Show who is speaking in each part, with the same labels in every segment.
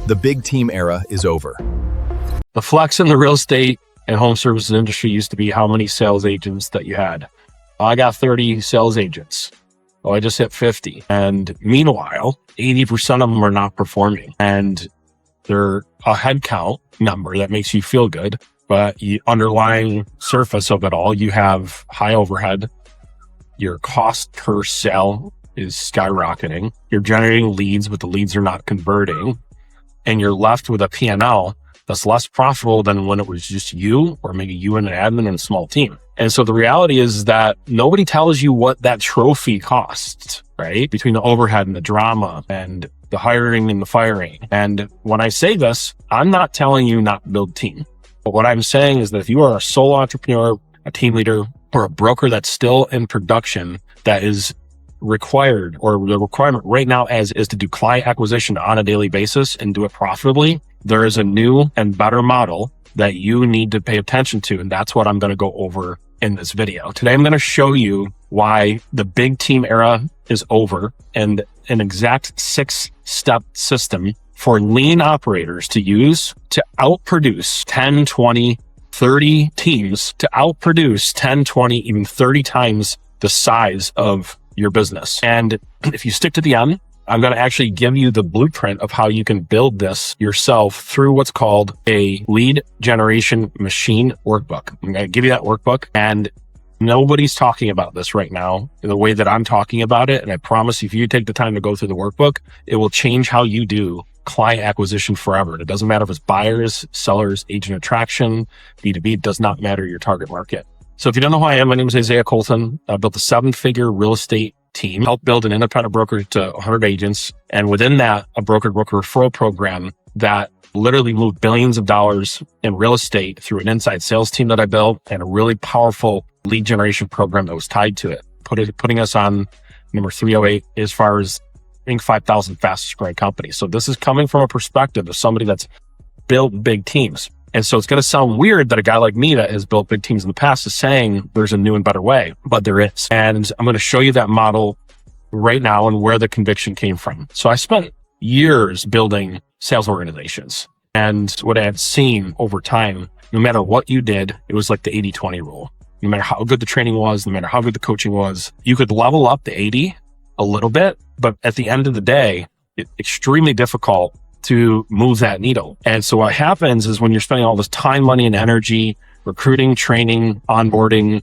Speaker 1: The big team era is over.
Speaker 2: The flex in the real estate and home services industry used to be how many sales agents that you had. I got 30 sales agents. Oh, I just hit 50. And meanwhile, 80% of them are not performing. And they're a head count number that makes you feel good. But the underlying surface of it all, you have high overhead. Your cost per sale is skyrocketing. You're generating leads, but the leads are not converting. And you're left with a P&L that's less profitable than when it was just you, or maybe you and an admin and a small team. And so the reality is that nobody tells you what that trophy costs, right? Between the overhead and the drama and the hiring and the firing. And when I say this, I'm not telling you not to build team. But what I'm saying is that if you are a solo entrepreneur, a team leader, or a broker that's still in production, that is required, or the requirement right now is to do client acquisition on a daily basis and do it profitably, there is a new and better model that you need to pay attention to. And that's what I'm going to go over in this video. Today, I'm going to show you why the big team era is over and an exact 6-step system for lean operators to use to outproduce 10, 20, 30 teams, to outproduce 10, 20, even 30 times the size of your business. And if you stick to the end, I'm going to actually give you the blueprint of how you can build this yourself through what's called a lead generation machine workbook. I'm going to give you that workbook, and nobody's talking about this right now in the way that I'm talking about it. And I promise if you take the time to go through the workbook, it will change how you do client acquisition forever. And it doesn't matter if it's buyers, sellers, agent attraction, B2B, it does not matter your target market. So if you don't know who I am, my name is Isaiah Colton. I built a 7-figure real estate team, helped build an independent broker to 100 agents. And within that, a broker referral program that literally moved billions of dollars in real estate through an inside sales team that I built and a really powerful lead generation program that was tied to it, putting us on number 308 as far as Inc. 5,000 fastest growing companies. So this is coming from a perspective of somebody that's built big teams. And so it's going to sound weird that a guy like me that has built big teams in the past is saying there's a new and better way, but there is. And I'm going to show you that model right now and where the conviction came from. So I spent years building sales organizations. And what I had seen over time, no matter what you did, it was like the 80-20 rule. No matter how good the training was, no matter how good the coaching was, you could level up the 80 a little bit, but at the end of the day, it's extremely difficult to move that needle. And so what happens is when you're spending all this time, money, and energy, recruiting, training, onboarding,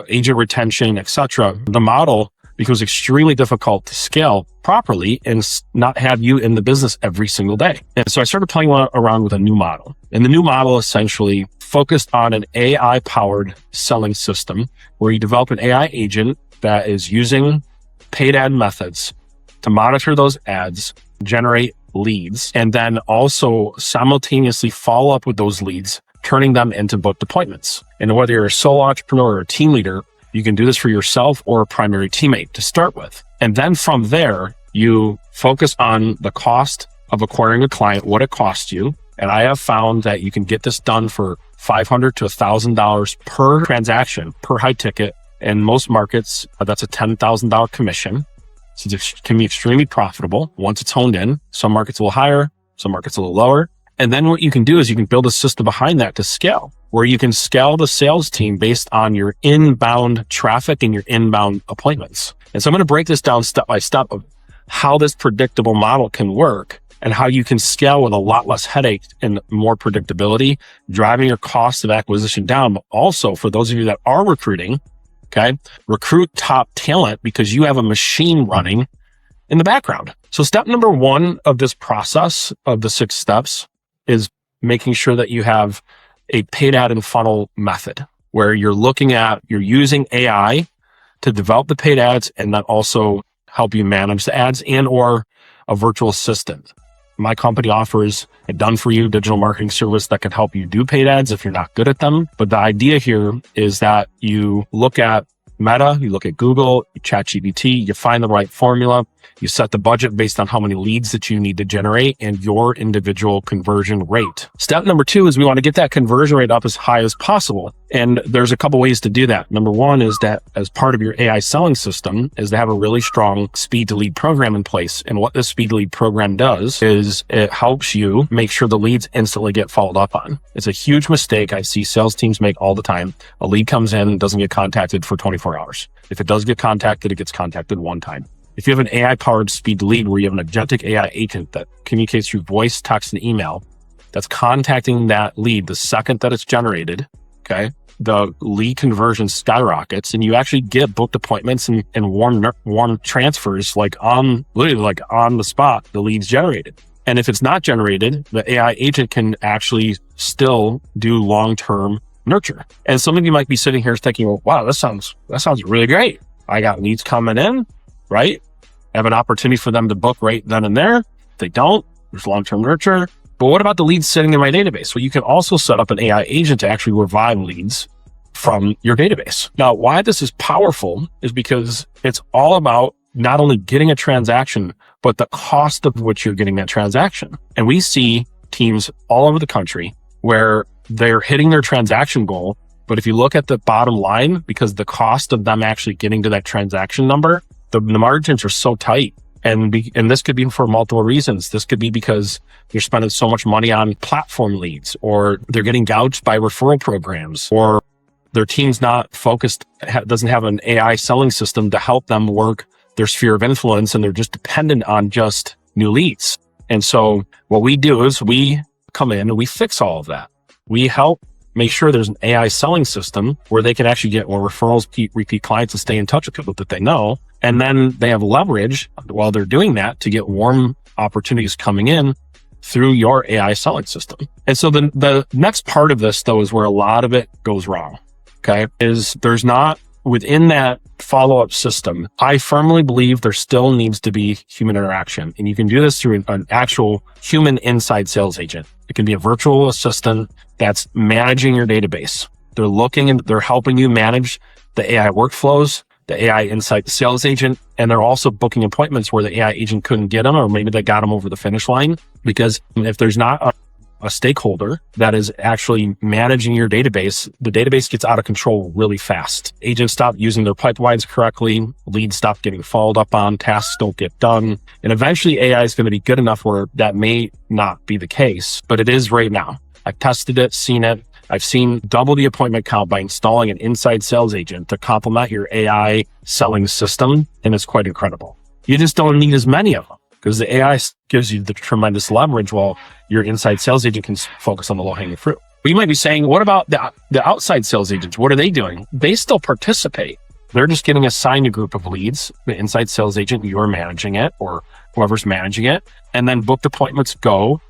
Speaker 2: agent retention, etc., the model becomes extremely difficult to scale properly and not have you in the business every single day. And so I started playing around with a new model. And the new model essentially focused on an AI-powered selling system where you develop an AI agent that is using paid ad methods to monitor those ads, generate leads, and then also simultaneously follow up with those leads, turning them into booked appointments. And whether you're a solo entrepreneur or a team leader, you can do this for yourself or a primary teammate to start with. And then from there, you focus on the cost of acquiring a client, what it costs you. And I have found that you can get this done for $500 to $1,000 per transaction, per high ticket. In most markets, that's a $10,000 commission. So it can be extremely profitable once it's honed in. Some markets a little higher, some markets a little lower. And then what you can do is you can build a system behind that to scale, where you can scale the sales team based on your inbound traffic and your inbound appointments. And so I'm going to break this down step by step of how this predictable model can work and how you can scale with a lot less headache and more predictability, driving your cost of acquisition down. But also for those of you that are recruiting, okay, recruit top talent because you have a machine running in the background. So step number 1 of this process of the 6 steps is making sure that you have a paid ad and funnel method where you're using AI to develop the paid ads and then also help you manage the ads, and or a virtual assistant. My company offers a done-for-you digital marketing service that can help you do paid ads if you're not good at them. But the idea here is that you look at Meta, you look at Google, ChatGPT, you find the right formula, You set the budget based on how many leads that you need to generate and your individual conversion rate. Step number 2 is we want to get that conversion rate up as high as possible. And there's a couple ways to do that. Number 1 is that as part of your AI selling system is to have a really strong speed to lead program in place. And what this speed to lead program does is it helps you make sure the leads instantly get followed up on. It's a huge mistake I see sales teams make all the time. A lead comes in and doesn't get contacted for 24 hours. If it does get contacted, it gets contacted one time. If you have an AI-powered speed to lead where you have an agentic AI agent that communicates through voice, text, and email, that's contacting that lead the second that it's generated, okay, the lead conversion skyrockets and you actually get booked appointments and warm transfers literally on the spot, the lead's generated. And if it's not generated, the AI agent can actually still do long-term nurture. And some of you might be sitting here thinking, well, wow, that sounds really great. I got leads coming in, right? I have an opportunity for them to book right then and there. If they don't, there's long-term nurture. But what about the leads sitting in my database? Well, you can also set up an AI agent to actually revive leads from your database. Now, why this is powerful is because it's all about not only getting a transaction, but the cost of which you're getting that transaction. And we see teams all over the country where they're hitting their transaction goal. But if you look at the bottom line, because the cost of them actually getting to that transaction number, the margins are so tight. And this could be for multiple reasons. This could be because you're spending so much money on platform leads, or they're getting gouged by referral programs, or their team's not focused, doesn't have an AI selling system to help them work their sphere of influence, and they're just dependent on just new leads. And so what we do is we come in and we fix all of that. We help make sure there's an AI selling system where they can actually get more referrals, repeat clients, and stay in touch with people that they know. And then they have leverage while they're doing that to get warm opportunities coming in through your AI selling system. And so the next part of this, though, is where a lot of it goes wrong, okay, is there's not, within that follow-up system, I firmly believe there still needs to be human interaction. And you can do this through an actual human inside sales agent. It can be a virtual assistant that's managing your database. They're looking and they're helping you manage the AI workflows, the AI inside sales agent, and they're also booking appointments where the AI agent couldn't get them, or maybe they got them over the finish line. Because if there's not a stakeholder that is actually managing your database, the database gets out of control really fast. Agents stop using their pipelines correctly, leads stop getting followed up on, tasks don't get done. And eventually AI is going to be good enough where that may not be the case, but it is right now. I've tested it, seen it. I've seen double the appointment count by installing an inside sales agent to complement your AI selling system, and it's quite incredible. You just don't need as many of them because the AI gives you the tremendous leverage while your inside sales agent can focus on the low-hanging fruit. But you might be saying, what about the outside sales agents? What are they doing? They still participate. They're just getting assigned a group of leads. The inside sales agent, you're managing it, or whoever's managing it, and then booked appointments go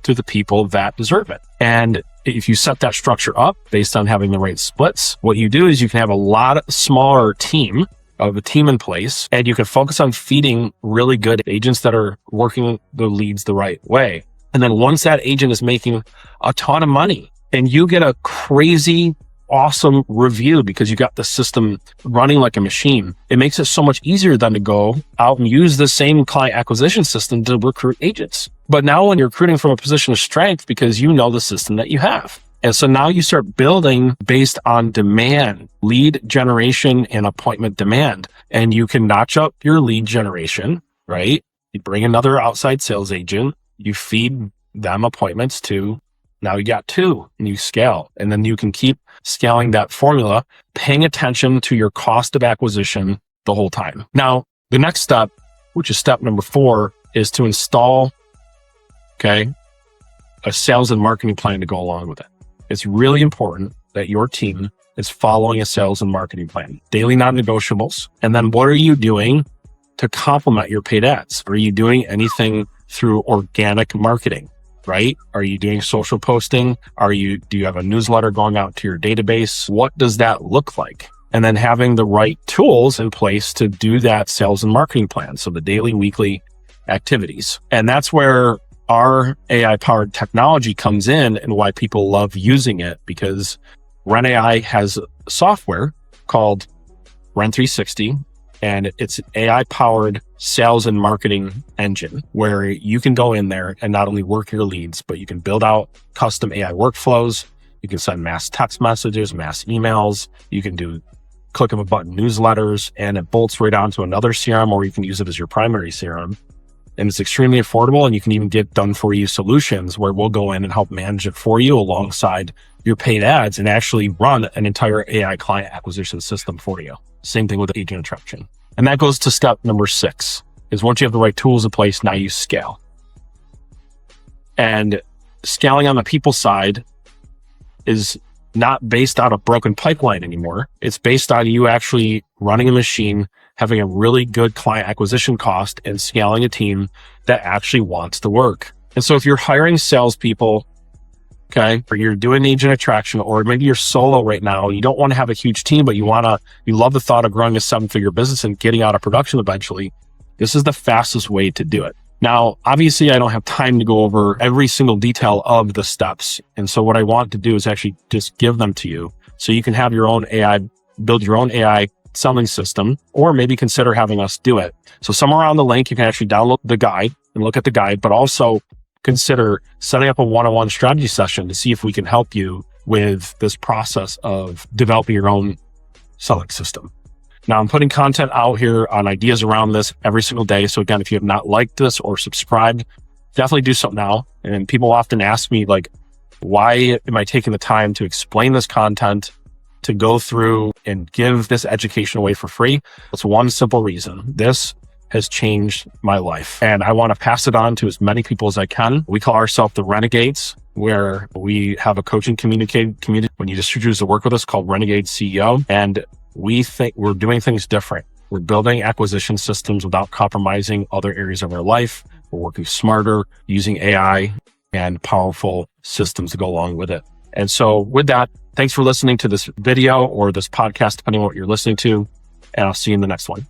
Speaker 2: to the people that deserve it. And if you set that structure up based on having the right splits, what you do is you can have a lot smaller team in place, and you can focus on feeding really good agents that are working the leads the right way. And then once that agent is making a ton of money and you get a crazy awesome review because you got the system running like a machine, it makes it so much easier than to go out and use the same client acquisition system to recruit agents. But now when you're recruiting from a position of strength because you know the system that you have. And so now you start building based on demand, lead generation and appointment demand. And you can notch up your lead generation, right? You bring another outside sales agent, you feed them appointments to, now you got 2 and you scale. And then you can keep scaling that formula, paying attention to your cost of acquisition the whole time. Now, the next step, which is step number 4, is to install, a sales and marketing plan to go along with it. It's really important that your team is following a sales and marketing plan, daily non-negotiables. And then what are you doing to complement your paid ads? Are you doing anything through organic marketing, right? Are you doing social posting? Do you have a newsletter going out to your database? What does that look like? And then having the right tools in place to do that sales and marketing plan. So the daily, weekly activities. And that's where our AI-powered technology comes in and why people love using it, because RenAI has software called Ren360, and it's AI-powered sales and marketing engine where you can go in there and not only work your leads, but you can build out custom AI workflows. You can send mass text messages, mass emails. You can do click of a button newsletters, and it bolts right onto another CRM, or you can use it as your primary CRM. And it's extremely affordable, and you can even get done for you solutions where we'll go in and help manage it for you alongside your paid ads and actually run an entire AI client acquisition system for you. Same thing with agent attraction. And that goes to step number 6, is once you have the right tools in place, now you scale. And scaling on the people side is not based on a broken pipeline anymore. It's based on you actually running a machine, having a really good client acquisition cost, and scaling a team that actually wants to work. And so if you're hiring salespeople, okay, or you're doing agent attraction, or maybe you're solo right now, you don't want to have a huge team, but you love the thought of growing a 7-figure business and getting out of production eventually, this is the fastest way to do it. Now, obviously, I don't have time to go over every single detail of the steps. And so what I want to do is actually just give them to you so you can have your own AI, build your own AI selling system, or maybe consider having us do it. So somewhere on the link, you can actually download the guide and look at the guide, but also consider setting up a one-on-one strategy session to see if we can help you with this process of developing your own selling system. Now, I'm putting content out here on ideas around this every single day. So again, if you have not liked this or subscribed, definitely do so now. And people often ask me, like, why am I taking the time to explain this content, to go through and give this education away for free? It's one simple reason. This has changed my life, and I want to pass it on to as many people as I can. We call ourselves the Renegades, where we have a coaching community when you just choose to work with us called Renegade CEO. And we think we're doing things different. We're building acquisition systems without compromising other areas of our life. We're working smarter, using AI and powerful systems to go along with it. And so with that, thanks for listening to this video or this podcast, depending on what you're listening to, and I'll see you in the next one.